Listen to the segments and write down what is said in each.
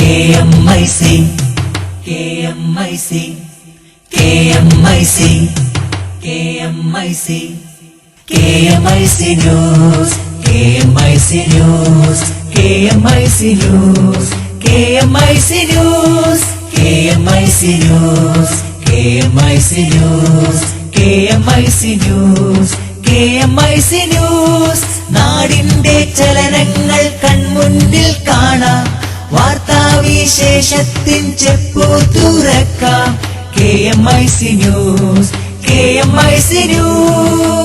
KMIC KMIC KMIC KMIC KMIC News KMIC News KMIC News KMIC News KMIC News KMIC News KMIC News KMIC News നാടിന്റെ ചലനങ്ങൾ കൺമുന്നിൽ കാണാം വാർത്താവിശേഷത്തിൻ ചെപ്പു തുറക്കാം KMIC News KMIC News.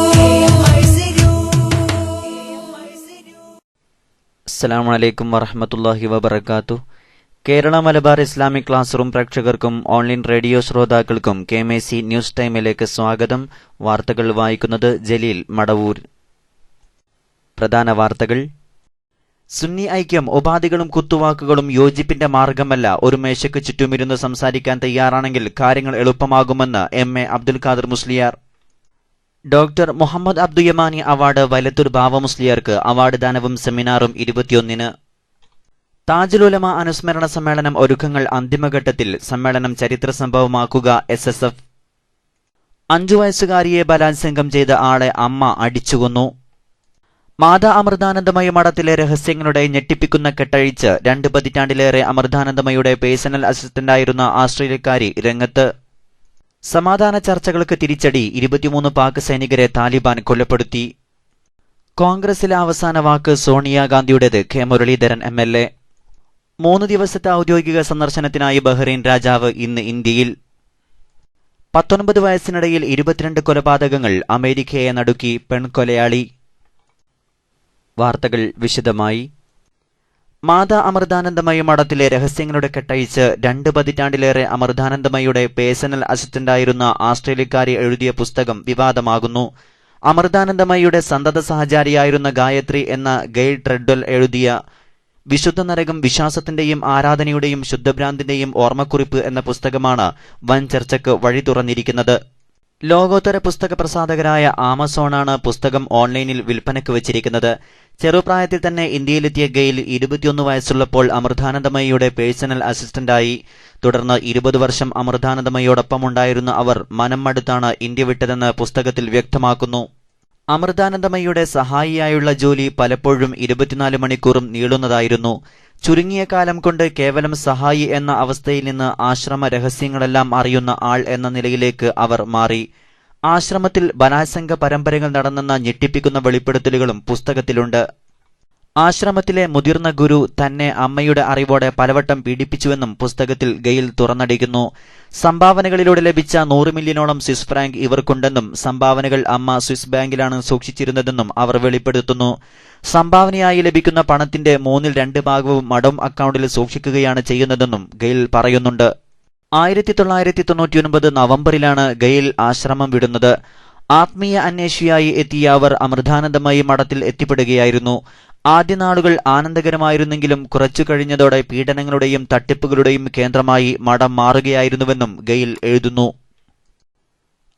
അസ്സലാമു അലൈക്കും വറഹ്മത്തുള്ളാഹി വബറകാതുഹു. Kerala Malabar Islamic class room പ്രേക്ഷകർക്കും ഓൺലൈൻ റേഡിയോ ശ്രോതാക്കൾക്കും KMIC ന്യൂസ് ടൈമിലേക്ക് സ്വാഗതം. വാർത്തകൾ വായിക്കുന്നത് ജലീൽ മടവൂർ. പ്രധാന വാർത്തകൾ. സുന്നി ഐക്യം ഉപാധികളും കുത്തുവാക്കുകളും യോജിപ്പിന്റെ മാർഗമല്ല. ഒരു മേശയ്ക്ക് ചുറ്റുമിരുന്ന് സംസാരിക്കാൻ തയ്യാറാണെങ്കിൽ കാര്യങ്ങൾ എളുപ്പമാകുമെന്ന് MA അബ്ദുൽ ഖാദർ മുസ്ലിയാർ. ഡോക്ടർ മുഹമ്മദ് അബ്ദുയമാനി അവാർഡ് വലത്തൂർ ബാവ മുസ്ലിയാർക്ക് അവാർഡ് ദാനവും സെമിനാറും 21-ന്. താജുൽ ഉലമ അനുസ്മരണ സമ്മേളനം ഒരുക്കങ്ങൾ അന്തിമഘട്ടത്തിൽ. സമ്മേളനം ചരിത്ര സംഭവമാക്കുക SSF. 5 വയസ്സുകാരിയെ ബലാത്സംഗം ചെയ്ത ആളെ അമ്മ അടിച്ചുകൊന്നു. മാതാ അമൃതാനന്ദമയി മഠത്തിലെ രഹസ്യങ്ങളുടെ ഞെട്ടിപ്പിക്കുന്ന കെട്ടഴിച്ച് 2 പതിറ്റാണ്ടിലേറെ അമൃതാനന്ദമയുടെ പേഴ്സണൽ അസിസ്റ്റന്റായിരുന്ന ആസ്ട്രേലിയക്കാരി രംഗത്ത്. സമാധാന ചർച്ചകൾക്ക് തിരിച്ചടി. 23 പാക് സൈനികരെ താലിബാൻ കൊലപ്പെടുത്തി. കോൺഗ്രസിലെ അവസാന വാക്ക് സോണിയാഗാന്ധിയുടേത്. K Muraleedharan MLA. 3 ദിവസത്തെ ഔദ്യോഗിക സന്ദർശനത്തിനായി ബഹ്റൈൻ രാജാവ് ഇന്ന് ഇന്ത്യയിൽ. 19 വയസ്സിനിടയിൽ 22 കൊലപാതകങ്ങൾ. അമേരിക്കയെ നടുക്കി പെൺകൊലയാളി. വാർത്തകൾ വിശദമായി. മാതാ അമൃതാനന്ദമയി മഠത്തിലെ രഹസ്യങ്ങളുടെ കെട്ടഴിച്ച് 2 പതിറ്റാണ്ടിലേറെ അമൃതാനന്ദമയുടെ പേഴ്സണൽ അസിസ്റ്റന്റായിരുന്ന ആസ്ട്രേലിയക്കാരി എഴുതിയ പുസ്തകം വിവാദമാകുന്നു. അമൃതാനന്ദമയിയുടെ സന്തത സഹചാരിയായിരുന്ന ഗായത്രി എന്ന ഗെയിൽ ട്രെഡ്വെൽ എഴുതിയ വിശുദ്ധ നരകം വിശ്വാസത്തിന്റെയും ആരാധനയുടെയും ശുദ്ധഭ്രാന്തിന്റെയും ഓർമ്മക്കുറിപ്പ് എന്ന പുസ്തകമാണ് വൻ ചർച്ചയ്ക്ക് വഴി തുറന്നിരിക്കുന്നത്. ലോകോത്തര പുസ്തക പ്രസാധകരായ ആമസോണാണ് പുസ്തകം ഓൺലൈനിൽ വിൽപ്പനയ്ക്ക് വച്ചിരിക്കുന്നത്. ചെറുപ്രായത്തിൽ തന്നെ ഇന്ത്യയിലെത്തിയ ഗെയിൽ 21 വയസ്സുള്ളപ്പോൾ അമൃതാനന്ദമയിയുടെ പേഴ്സണൽ അസിസ്റ്റന്റായി. തുടർന്ന് 20 വർഷം അമൃതാനന്ദമയോടൊപ്പമുണ്ടായിരുന്ന അവർ മനം മടുത്താണ് ഇന്ത്യ വിട്ടതെന്ന് പുസ്തകത്തിൽ വ്യക്തമാക്കുന്നു. അമൃതാനന്ദമയിയുടെ സഹായിയായുള്ള ജോലി പലപ്പോഴും 24 മണിക്കൂറും നീളുന്നതായിരുന്നു. ചുരുങ്ങിയ കാലം കൊണ്ട് കേവലം സഹായി എന്ന അവസ്ഥയിൽ നിന്ന് ആശ്രമ രഹസ്യങ്ങളെല്ലാം അറിയുന്ന ആൾ എന്ന നിലയിലേക്ക് അവർ മാറി. ആശ്രമത്തിൽ ബലാത്സംഗ പരമ്പരകൾ നടന്നെന്ന ഞെട്ടിപ്പിക്കുന്ന വെളിപ്പെടുത്തലുകളും പുസ്തകത്തിലുണ്ട്. ആശ്രമത്തിലെ മുതിർന്ന ഗുരു തന്നെ അമ്മയുടെ അറിവോടെ പലവട്ടം പീഡിപ്പിച്ചുവെന്നും പുസ്തകത്തിൽ ഗെയിൽ തുറന്നടിക്കുന്നു. സംഭാവനകളിലൂടെ ലഭിച്ച 100 മില്യണോളം സ്വിസ് ഫ്രാങ്ക് ഇവർക്കുണ്ടെന്നും സംഭാവനകൾ അമ്മ സ്വിസ് ബാങ്കിലാണ് സൂക്ഷിച്ചിരുന്നതെന്നും അവർ വെളിപ്പെടുത്തുന്നു. സംഭാവനയായി ലഭിക്കുന്ന പണത്തിന്റെ 2/3 ഭാഗവും മഠം അക്കൗണ്ടിൽ സൂക്ഷിക്കുകയാണ് ചെയ്യുന്നതെന്നും ഗെയിൽ പറയുന്നുണ്ട്. 1999 നവംബറിലാണ് ഗെയിൽ ആശ്രമം വിടുന്നത്. ആത്മീയ അന്വേഷിയായി എത്തിയ അവർ അമൃതാനന്ദമയി മഠത്തിൽ എത്തിപ്പെടുകയായിരുന്നു. ആദ്യ നാളുകൾ ആനന്ദകരമായിരുന്നെങ്കിലും കുറച്ചു കഴിഞ്ഞതോടെ പീഡനങ്ങളുടെയും തട്ടിപ്പുകളുടെയും കേന്ദ്രമായി മഠം മാറുകയായിരുന്നുവെന്നും ഗെയിൽ എഴുതുന്നു.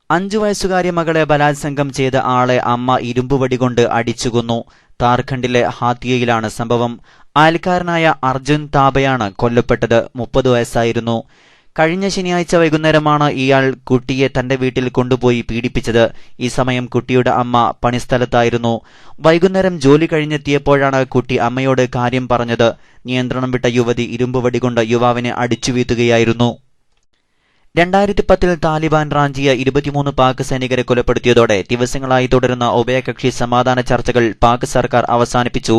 5 വയസ്സുകാരി മകളെ ബലാത്സംഗം ചെയ്ത ആളെ അമ്മ ഇരുമ്പുവടി കൊണ്ട് അടിച്ചുകൊന്നു. ഝാർഖണ്ഡിലെ ഹാത്തിയയിലാണ് സംഭവം. അയൽക്കാരനായ അർജുൻ താബയാണ് കൊല്ലപ്പെട്ടത്. 30 വയസ്സായിരുന്നു. കഴിഞ്ഞ ശനിയാഴ്ച വൈകുന്നേരമാണ് ഇയാൾ കുട്ടിയെ തന്റെ വീട്ടിൽ കൊണ്ടുപോയി പീഡിപ്പിച്ചത്. ഈ സമയം കുട്ടിയുടെ അമ്മ പണിസ്ഥലത്തായിരുന്നു. വൈകുന്നേരം ജോലി കഴിഞ്ഞെത്തിയപ്പോഴാണ് കുട്ടി അമ്മയോട് കാര്യം പറഞ്ഞത്. നിയന്ത്രണം വിട്ട യുവതി ഇരുമ്പുവടി കൊണ്ട് യുവാവിനെ അടിച്ചു വീഴ്ത്തുകയായിരുന്നു. 2010 താലിബാൻ റാഞ്ചിയ 23 പാക് സൈനികരെ കൊലപ്പെടുത്തിയതോടെ ദിവസങ്ങളായി തുടരുന്ന ഉഭയകക്ഷി സമാധാന ചർച്ചകൾ പാക് സർക്കാർ അവസാനിപ്പിച്ചു.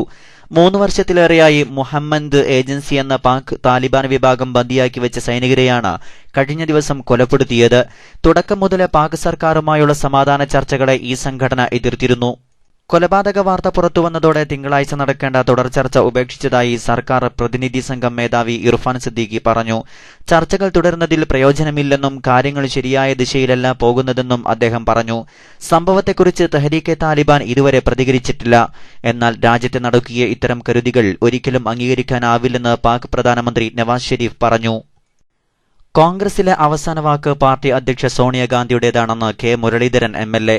3 വർഷത്തിലേറെയായി മുഹമ്മദ് ഏജൻസി എന്ന പാക് താലിബാൻ വിഭാഗം ബന്ദിയാക്കി വെച്ച സൈനികരെയാണ് കഴിഞ്ഞ ദിവസം കൊലപ്പെടുത്തിയത്. തുടക്കം മുതലേ പാക് സർക്കാരുമായുള്ള സമാധാന ചർച്ചകളെ ഈ സംഘടന എതിർത്തിരുന്നു. കൊലപാതക വാർത്ത പുറത്തുവന്നതോടെ തിങ്കളാഴ്ച നടക്കേണ്ട തുടർ ചർച്ച ഉപേക്ഷിച്ചതായി സർക്കാർ പ്രതിനിധി സംഘം മേധാവി ഇർഫാൻ സിദ്ദീഖി പറഞ്ഞു. ചർച്ചകൾ തുടരുന്നതിൽ പ്രയോജനമില്ലെന്നും കാര്യങ്ങൾ ശരിയായ ദിശയിലല്ല പോകുന്നതെന്നും അദ്ദേഹം പറഞ്ഞു. സംഭവത്തെക്കുറിച്ച് തെഹരീക്കെ താലിബാൻ ഇതുവരെ പ്രതികരിച്ചിട്ടില്ല. എന്നാൽ രാജ്യത്തെ നടുക്കിയ ഇത്തരം കരുതികൾ ഒരിക്കലും അംഗീകരിക്കാനാവില്ലെന്ന് പാക് പ്രധാനമന്ത്രി നവാസ് ഷെരീഫ് പറഞ്ഞു. കോൺഗ്രസിലെ അവസാന വാക്ക് പാർട്ടി അധ്യക്ഷ സോണിയാഗാന്ധിയുടേതാണെന്ന് കെ മുരളീധരൻ MLA.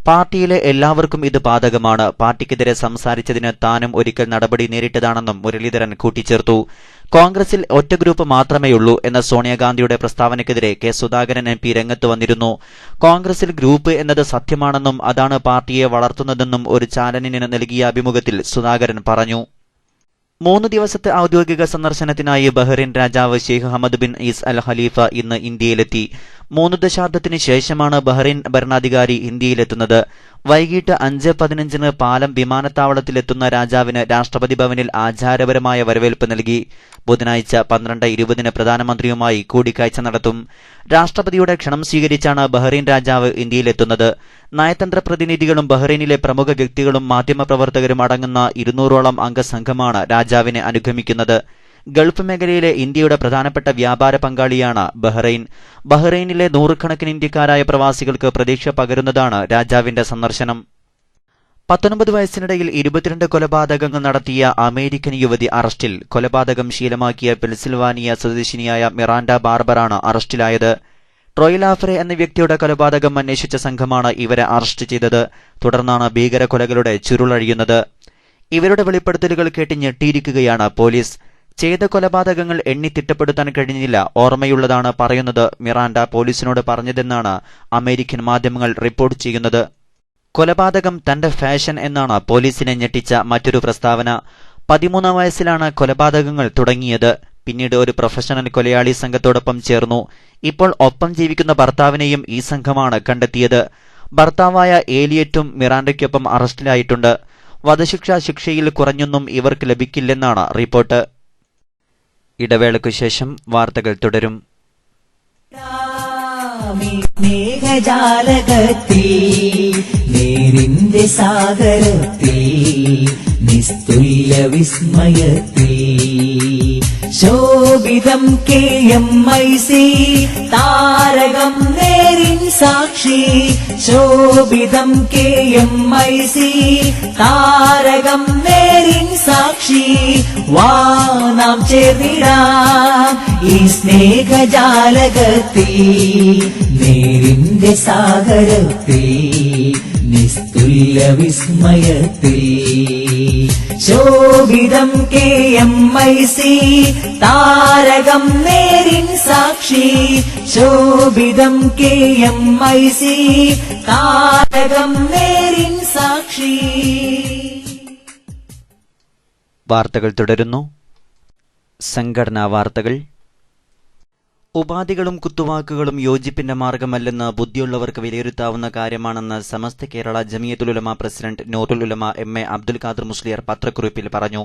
പാർട്ടിയിലെ എല്ലാവർക്കും ഇത് ബാധകമാണ്. പാർട്ടിക്കെതിരെ സംസാരിച്ചതിന് താനും ഒരിക്കൽ നടപടി നേരിട്ടതാണെന്നും മുരളീധരൻ കൂട്ടിച്ചേർത്തു. കോൺഗ്രസിൽ ഒറ്റ ഗ്രൂപ്പ് മാത്രമേയുള്ളൂ എന്ന സോണിയാഗാന്ധിയുടെ പ്രസ്താവനയ്ക്കെതിരെ കെ സുധാകരൻ MP രംഗത്ത് വന്നിരുന്നു. കോൺഗ്രസിൽ ഗ്രൂപ്പ് എന്നത് സത്യമാണെന്നും അതാണ് പാർട്ടിയെ വളർത്തുന്നതെന്നും ഒരു ചാനലിന് നൽകിയ അഭിമുഖത്തിൽ സുധാകരൻ പറഞ്ഞു. 3 ദിവസത്തെ ഔദ്യോഗിക സന്ദർശനത്തിനായി ബഹ്റൈൻ രാജാവ് ഷെയ്ഖ് ഹമദ് ബിൻ ഈസ് അൽ ഖലീഫ ഇന്ന് ഇന്ത്യയിലെത്തി. 3 ദശാബ്ദത്തിന് ശേഷമാണ് ബഹ്റൈൻ ഭരണാധികാരി ഇന്ത്യയിലെത്തുന്നത്. വൈകിട്ട് 5:15 പാലം വിമാനത്താവളത്തിലെത്തുന്ന രാജാവിന് രാഷ്ട്രപതി ഭവനിൽ ആചാരപരമായ വരവേൽപ്പ് നൽകി. ബുധനാഴ്ച 12:20 പ്രധാനമന്ത്രിയുമായി കൂടിക്കാഴ്ച നടത്തും. രാഷ്ട്രപതിയുടെ ക്ഷണം സ്വീകരിച്ചാണ് ബഹ്റൈൻ രാജാവ് ഇന്ത്യയിലെത്തുന്നത്. നയതന്ത്ര പ്രതിനിധികളും ബഹ്റൈനിലെ പ്രമുഖ വ്യക്തികളും മാധ്യമപ്രവർത്തകരും അടങ്ങുന്ന 200ഓളം അംഗ സംഘമാണ് രാജാവിനെ അനുഗമിക്കുന്നത്. ഗൾഫ് മേഖലയിലെ ഇന്ത്യയുടെ പ്രധാനപ്പെട്ട വ്യാപാര പങ്കാളിയാണ് ബഹ്റൈൻ. ബഹ്റൈനിലെ നൂറുകണക്കിന് ഇന്ത്യക്കാരായ പ്രവാസികൾക്ക് പ്രതീക്ഷ പകരുന്നതാണ് രാജാവിന്റെ സന്ദർശനം. 19 വയസ്സിനിടയിൽ 22 കൊലപാതകങ്ങൾ നടത്തിയ അമേരിക്കൻ യുവതി അറസ്റ്റിൽ. കൊലപാതകം ശീലമാക്കിയ പെൻസിൽവാനിയ സ്വദേശിനിയായ മിറാൻഡ ബാർബറാണ് അറസ്റ്റിലായത്. ട്രോയ് ലാഫ്രെ എന്ന വ്യക്തിയുടെ കൊലപാതകം അന്വേഷിച്ച സംഘമാണ് ഇവരെ അറസ്റ്റ് ചെയ്തത്. തുടർന്നാണ് ഭീകരകൊലകളുടെ ചുരുളഴിയുന്നത്. ഇവരുടെ വെളിപ്പെടുത്തലുകൾ കേട്ട് ഞെട്ടിയിരിക്കുകയാണ് പോലീസ്. ചെയ്ത കൊലപാതകങ്ങൾ എണ്ണി തിട്ടപ്പെടുത്താൻ കഴിഞ്ഞില്ല. ഓർമ്മയുള്ളതാണ് പറയുന്നത് മിറാൻഡ പോലീസിനോട് പറഞ്ഞതെന്നാണ് അമേരിക്കൻ മാധ്യമങ്ങൾ റിപ്പോർട്ട് ചെയ്യുന്നത്. കൊലപാതകം തന്റെ ഫാഷൻ എന്നാണ് പോലീസിനെ ഞെട്ടിച്ച മറ്റൊരു പ്രസ്താവന. 13 വയസ്സിലാണ് കൊലപാതകങ്ങൾ തുടങ്ങിയത്. പിന്നീട് ഒരു പ്രൊഫഷണൽ കൊലയാളി സംഘത്തോടൊപ്പം ചേർന്നു. ഇപ്പോൾ ഒപ്പം ജീവിക്കുന്ന ഭർത്താവിനെയും ഈ സംഘമാണ് കണ്ടെത്തിയത്. ഭർത്താവായ ഏലിയറ്റും മിറാൻഡയ്ക്കൊപ്പം അറസ്റ്റിലായിട്ടുണ്ട്. ശിക്ഷയിൽ കുറഞ്ഞൊന്നും ഇവർക്ക് ലഭിക്കില്ലെന്നാണ് റിപ്പോർട്ട്. ഇടവേളയ്ക്കു ശേഷം വാർത്തകൾ തുടരും. സ്നേഹജാലകത്തിൽ നേരിന്റെ സാഗരത്തിൽ നിസ്തുല്യ വിസ്മയത്തിൽ ശോഭിതം KMIC താരകം നേരിൻ സാക്ഷി. ശോഭിതം KMIC താരകം നേരിൻ സാക്ഷി. വാനാം ചേർന്നിടാം ഈ സ്നേഹജാലകത്തിൽ നേരിന്റെ സാഗരത്തിൽ നിസ്തുല്യ വിസ്മയത്തിൽ ശോഭിതം KMIC താരകം നേരിൻ സാക്ഷി. ശോഭിതം KMIC താരകം നേരിൻ സാക്ഷി. വാർത്തകൾ തുടരുന്നു. സംഘടനാ വാർത്തകൾ. ഉപാധികളും കുത്തുവാക്കുകളും യോജിപ്പിന്റെ മാർഗമല്ലെന്ന് ബുദ്ധിയുള്ളവർക്ക് വിലയിരുത്താവുന്ന കാര്യമാണെന്ന് സമസ്ത കേരള ജമിയത്തുൽ ഉലമ പ്രസിഡന്റ് നൂറുൽ ഉലമ MA അബ്ദുൽ ഖാദർ മുസ്ലിയാർ പത്രക്കുറിപ്പിൽ പറഞ്ഞു.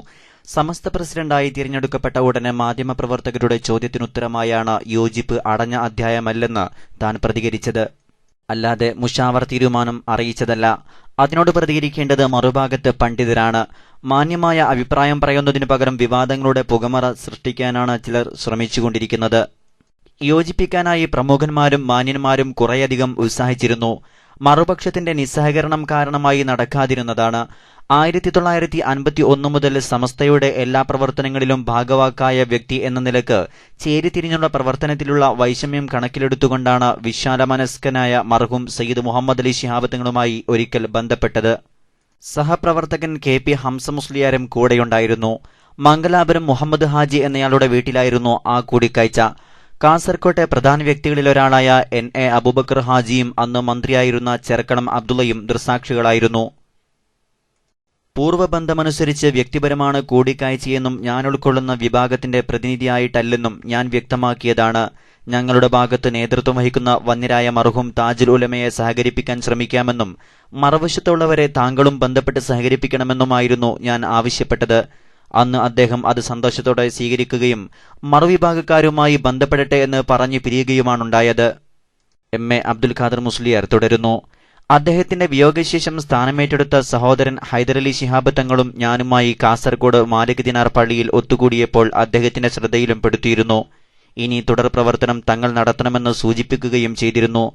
സമസ്ത പ്രസിഡന്റായി തിരഞ്ഞെടുക്കപ്പെട്ട ഉടനെ മാധ്യമപ്രവർത്തകരുടെ ചോദ്യത്തിനുത്തരമായാണ് യോജിപ്പ് അടഞ്ഞ അധ്യായമല്ലെന്ന് താൻ പ്രതികരിച്ചത്. അല്ലാതെ മുഷാവർ തീരുമാനം അറിയിച്ചതല്ല. അതിനോട് പ്രതികരിക്കേണ്ടത് മറുഭാഗത്ത് പണ്ഡിതരാണ്. മാന്യമായ അഭിപ്രായം പറയുന്നതിനു പകരം വിവാദങ്ങളുടെ പുകമറ സൃഷ്ടിക്കാനാണ് ചിലർ ശ്രമിച്ചുകൊണ്ടിരിക്കുന്നത്. യോജിപ്പിക്കാനായി പ്രമുഖന്മാരും മാന്യന്മാരും കുറേയധികം ഉത്സാഹിച്ചിരുന്നു. മറുപക്ഷത്തിന്റെ നിസ്സഹകരണം കാരണമായി നടക്കാതിരുന്നതാണ്. 1951 മുതൽ സമസ്തയുടെ എല്ലാ പ്രവർത്തനങ്ങളിലും ഭാഗവാക്കായ വ്യക്തി എന്ന നിലക്ക് ചേരിതിരിഞ്ഞുള്ള പ്രവർത്തനത്തിലുള്ള വൈഷമ്യം കണക്കിലെടുത്തുകൊണ്ടാണ് വിശാലമനസ്കനായ മർഹൂം സയ്യിദ് മുഹമ്മദ് അലി ശിഹാബ് തങ്ങളുമായി ഒരിക്കൽ ബന്ധപ്പെട്ടത്. സഹപ്രവർത്തകൻ KP ഹംസ മുസ്ലിയാരും കൂടെയുണ്ടായിരുന്നു. മംഗലാപുരം മുഹമ്മദ് ഹാജി എന്നയാളുടെ വീട്ടിലായിരുന്നു ആ കൂടിക്കാഴ്ച. കാസർകോട്ടെ പ്രധാന വ്യക്തികളിലൊരാളായ NA അബൂബക്കർ ഹാജിയും അന്ന് മന്ത്രിയായിരുന്ന ചെർക്കളം അബ്ദുള്ളയും ദൃസാക്ഷികളായിരുന്നു. പൂർവ്വബന്ധമനുസരിച്ച് വ്യക്തിപരമാണ് കൂടിക്കാഴ്ചയെന്നും ഞാൻ ഉൾക്കൊള്ളുന്ന വിഭാഗത്തിന്റെ പ്രതിനിധിയായിട്ടല്ലെന്നും ഞാൻ വ്യക്തമാക്കിയതാണ്. ഞങ്ങളുടെ ഭാഗത്ത് നേതൃത്വം വഹിക്കുന്ന വന്യരായ മർഹൂം താജുൽ ഉലമയെ സഹകരിപ്പിക്കാൻ ശ്രമിക്കാമെന്നും മറുവശത്തുള്ളവരെ താങ്കളും ബന്ധപ്പെട്ട് സഹകരിപ്പിക്കണമെന്നുമായിരുന്നു ഞാൻ ആവശ്യപ്പെട്ടത്. അന്ന് അദ്ദേഹം അത് സന്തോഷത്തോടെ സ്വീകരിക്കുകയും മറുവിഭാഗക്കാരുമായി ബന്ധപ്പെടട്ടെ എന്ന് പറഞ്ഞു പിരിയുകയുമാണുണ്ടായത്. MA അബ്ദുൽ ഖാദർ മുസ്ലിയാർ തുടരുന്നു. അദ്ദേഹത്തിന്റെ വിയോഗശേഷം സ്ഥാനമേറ്റെടുത്ത സഹോദരൻ ഹൈദരലി ശിഹാബ് തങ്ങളും ഞാനുമായി കാസർഗോഡ് മാലിക് ദിനാർ പള്ളിയിൽ ഒത്തുകൂടിയപ്പോൾ അദ്ദേഹത്തിന്റെ ശ്രദ്ധയിലും പെടുത്തിയിരുന്നു. ഇനി തുടർ പ്രവർത്തനം തങ്ങൾ നടത്തണമെന്ന് സൂചിപ്പിക്കുകയും ചെയ്തിരുന്നു.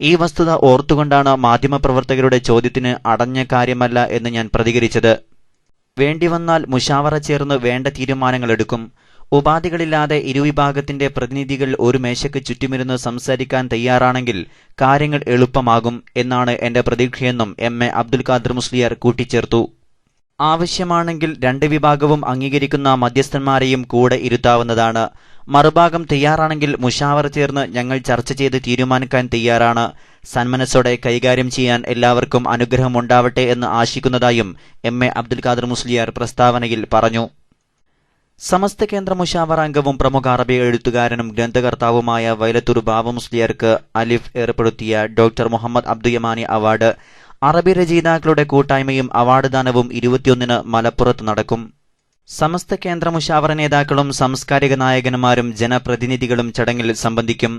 ഈ വസ്തുത ഓർത്തുകൊണ്ടാണ് മാധ്യമപ്രവർത്തകരുടെ ചോദ്യത്തിന് അടഞ്ഞ കാര്യമല്ല എന്ന് ഞാൻ പ്രതികരിച്ചത്. വേണ്ടിവന്നാൽ മുഷാവറ ചേർന്ന് വേണ്ട തീരുമാനങ്ങളെടുക്കും. ഉപാധികളില്ലാതെ ഇരുവിഭാഗത്തിന്റെ പ്രതിനിധികൾ ഒരു മേശയ്ക്ക് ചുറ്റുമിരുന്ന് സംസാരിക്കാൻ തയ്യാറാണെങ്കിൽ കാര്യങ്ങൾ എളുപ്പമാകും എന്നാണ് എന്റെ പ്രതീക്ഷയെന്നും എം.എ. അബ്ദുൽ ഖാദർ മുസ്ലിയാർ കൂട്ടിച്ചേർത്തു. ആവശ്യമാണെങ്കിൽ രണ്ട് വിഭാഗവും അംഗീകരിക്കുന്ന മധ്യസ്ഥന്മാരെയും കൂടെ ഇരുത്താവുന്നതാണ്. മറുഭാഗം തയ്യാറാണെങ്കിൽ മുഷാവറ ചേർന്ന് ഞങ്ങൾ ചർച്ച ചെയ്ത് തീരുമാനിക്കാൻ തയ്യാറാണ്. സന്മനസ്സോടെ കൈകാര്യം ചെയ്യാൻ എല്ലാവർക്കും അനുഗ്രഹമുണ്ടാവട്ടെ എന്ന് ആശിക്കുന്നതായും എം.എ. അബ്ദുൽ ഖാദർ മുസ്ലിയാർ പ്രസ്താവനയിൽ പറഞ്ഞു. സമസ്ത കേന്ദ്ര മുഷാവറ അംഗവും പ്രമുഖ അറബി എഴുത്തുകാരനും ഗ്രന്ഥകർത്താവുമായ വൈലത്തൂർ ബാവ മുസ്ലിയാർക്ക് അലിഫ് ഏർപ്പെടുത്തിയ ഡോക്ടർ മുഹമ്മദ് അബ്ദുയമാനി അവാർഡ് അറബി രചയിതാക്കളുടെ കൂട്ടായ്മയും അവാർഡ് ദാനവും 21-ന് മലപ്പുറത്ത് നടക്കും. സമസ്ത കേന്ദ്ര മുഷാവറ നേതാക്കളും സാംസ്കാരിക നായകന്മാരും ജനപ്രതിനിധികളും ചടങ്ങിൽ സംബന്ധിക്കും.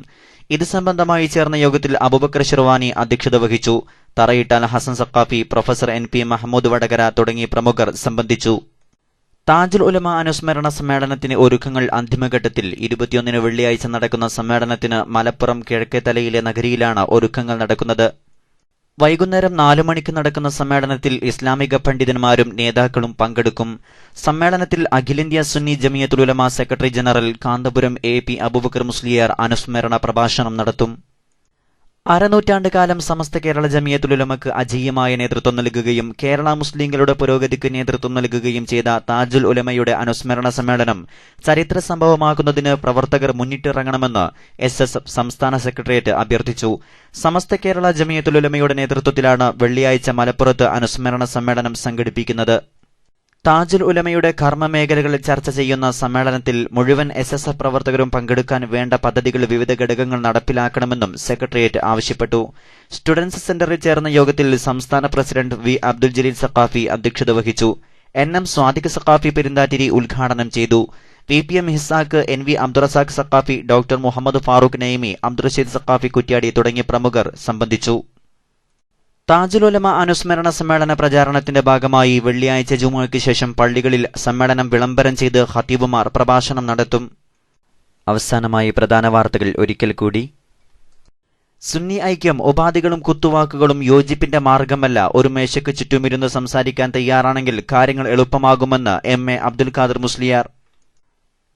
ഇത് സംബന്ധമായി ചേർന്ന യോഗത്തിൽ അബൂബക്കർ ഷിർവാനി അധ്യക്ഷത വഹിച്ചു. തറയിട്ടാൽ ഹസൻ സഖാഫി, പ്രൊഫസർ N.P. മഹമ്മൂദ് വടകര തുടങ്ങി പ്രമുഖർ സംബന്ധിച്ചു. താജുൽ ഉലമ അനുസ്മരണ സമ്മേളനത്തിന് ഒരുക്കങ്ങൾ അന്തിമഘട്ടത്തിൽ. 21-ന് വെള്ളിയാഴ്ച നടക്കുന്ന സമ്മേളനത്തിന് മലപ്പുറം കിഴക്കേത്തലയിലെ നഗരിയിലാണ് ഒരുക്കങ്ങൾ നടക്കുന്നത്. വൈകുന്നേരം 4 മണിക്ക് നടക്കുന്ന സമ്മേളനത്തിൽ ഇസ്ലാമിക പണ്ഡിതന്മാരും നേതാക്കളും പങ്കെടുക്കും. സമ്മേളനത്തിൽ അഖിലേന്ത്യാ Sunni Jamiyyathul Ulama secretary general Kanthapuram A.P. Abubakar Musliyar അനുസ്മരണ പ്രഭാഷണം നടത്തും. അരനൂറ്റാണ്ടുകാലം സമസ്ത കേരള ജമിയത്തുൽ ഉലമക്ക് അജയ്യമായ നേതൃത്വം നൽകുകയും കേരള മുസ്ലിങ്ങളുടെ പുരോഗതിക്ക് നേതൃത്വം നൽകുകയും ചെയ്ത താജുൽ ഉലമയുടെ അനുസ്മരണ സമ്മേളനം ചരിത്ര സംഭവമാക്കുന്നതിന് പ്രവർത്തകർ മുന്നിട്ടിറങ്ങണമെന്ന് SSF സംസ്ഥാന സെക്രട്ടേറിയറ്റ് അഭ്യർത്ഥിച്ചു. സമസ്ത കേരള ജമിയത്തുൽ ഉലമയുടെ നേതൃത്വത്തിലാണ് വെള്ളിയാഴ്ച മലപ്പുറത്ത് അനുസ്മരണ സമ്മേളനം സംഘടിപ്പിക്കുന്നത്. താജുൽ ഉലമയുടെ കർമ്മമേഖലകൾ ചർച്ച ചെയ്യുന്ന സമ്മേളനത്തിൽ മുഴുവൻ SSF പ്രവർത്തകരും പങ്കെടുക്കാൻ വേണ്ട പദ്ധതികൾ വിവിധ ഘടകങ്ങൾ നടപ്പിലാക്കണമെന്നും സെക്രട്ടേറിയറ്റ് ആവശ്യപ്പെട്ടു. സ്റ്റുഡൻസ് സെന്ററിൽ ചേർന്ന യോഗത്തിൽ സംസ്ഥാന പ്രസിഡന്റ് V. അബ്ദുൽ ജലീൽ സഖാഫി അധ്യക്ഷത വഹിച്ചു. NM സ്വാദിഖ് സഖാഫി പെരുന്താറ്റിരി ഉദ്ഘാടനം ചെയ്തു. VPM Hisaq, NV Abdurazaq Saqafi, doctor Muhammad Farooq Naimi, Abdurasheed Saqafi Kuttiadi തുടങ്ങിയ പ്രമുഖർ സംബന്ധിച്ചു. താജുൽ ഉലമ അനുസ്മരണ സമ്മേളന പ്രചാരണത്തിന്റെ ഭാഗമായി വെള്ളിയാഴ്ച ജുമുഅയ്ക്ക് ശേഷം പള്ളികളിൽ സമ്മേളനം വിളംബരം ചെയ്ത് ഖതീബുമാർ പ്രഭാഷണം നടത്തും. അവസാനമായി പ്രധാന വാർത്തകൾ ഒരിക്കൽ കൂടി. സുന്നി ഐക്യം ഉപാധികളും കുത്തുവാക്കുകളും യോജിപ്പിന്റെ മാർഗമല്ല. ഒരു മേശയ്ക്ക് ചുറ്റുമിരുന്ന് സംസാരിക്കാൻ തയ്യാറാണെങ്കിൽ കാര്യങ്ങൾ എളുപ്പമാകുമെന്ന് എം.എ. അബ്ദുൽ ഖാദർ മുസ്ലിയാർ.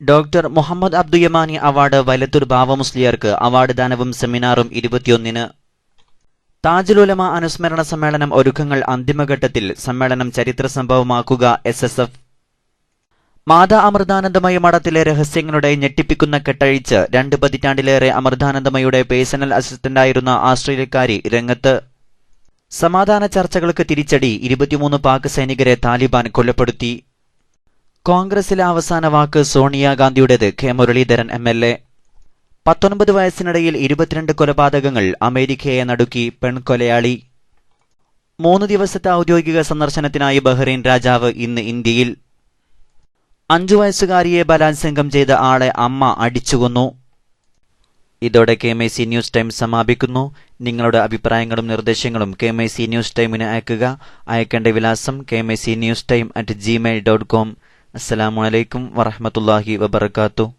ഡോക്ടർ മുഹമ്മദ് അബ്ദുയമാനി അവാർഡ് വൈലത്തൂർ ബാവ മുസ്ലിയാർക്ക് അവാർഡ് ദാനവും സെമിനാറും 21-ന്. താജുൽ ഉലമ അനുസ്മരണ സമ്മേളനം ഒരുക്കങ്ങൾ അന്തിമഘട്ടത്തിൽ. സമ്മേളനം ചരിത്ര സംഭവമാക്കുക SSF. മാതാ അമൃതാനന്ദമയി മഠത്തിലെ രഹസ്യങ്ങളുടെ ഞെട്ടിപ്പിക്കുന്ന കെട്ടഴിച്ച് 2 പതിറ്റാണ്ടിലേറെ അമൃതാനന്ദമയുടെ പേഴ്സണൽ അസിസ്റ്റന്റായിരുന്ന ആസ്ട്രേലിയക്കാരി രംഗത്ത്. സമാധാന ചർച്ചകൾക്ക് തിരിച്ചടി. 23 പാക് സൈനികരെ താലിബാൻ കൊലപ്പെടുത്തി. കോൺഗ്രസിലെ അവസാന വാക്ക് സോണിയാഗാന്ധിയുടേത്. K Muraleedharan MLA. 19 വയസ്സിനിടയിൽ 22 കൊലപാതകങ്ങൾ. അമേരിക്കയെ നടുക്കി പെൺകൊലയാളി. 3 ദിവസത്തെ ഔദ്യോഗിക സന്ദർശനത്തിനായി ബഹ്റൈൻ രാജാവ് ഇന്ന് ഇന്ത്യയിൽ. 5 വയസ്സുകാരിയെ ബലാത്സംഗം ചെയ്ത ആളെ അമ്മ അടിച്ചുകൊന്നു. ഇതോടെ KMC ന്യൂസ് ടൈം സമാപിക്കുന്നു. നിങ്ങളുടെ അഭിപ്രായങ്ങളും നിർദ്ദേശങ്ങളും KMC ന്യൂസ് ടൈമിന് അയക്കുക. അയക്കേണ്ട വിലാസം KMC News Time@gmail.com. അസ്സലാമു അലൈക്കും വറഹ്മത്തുള്ളാഹി വബറകാതുഹു.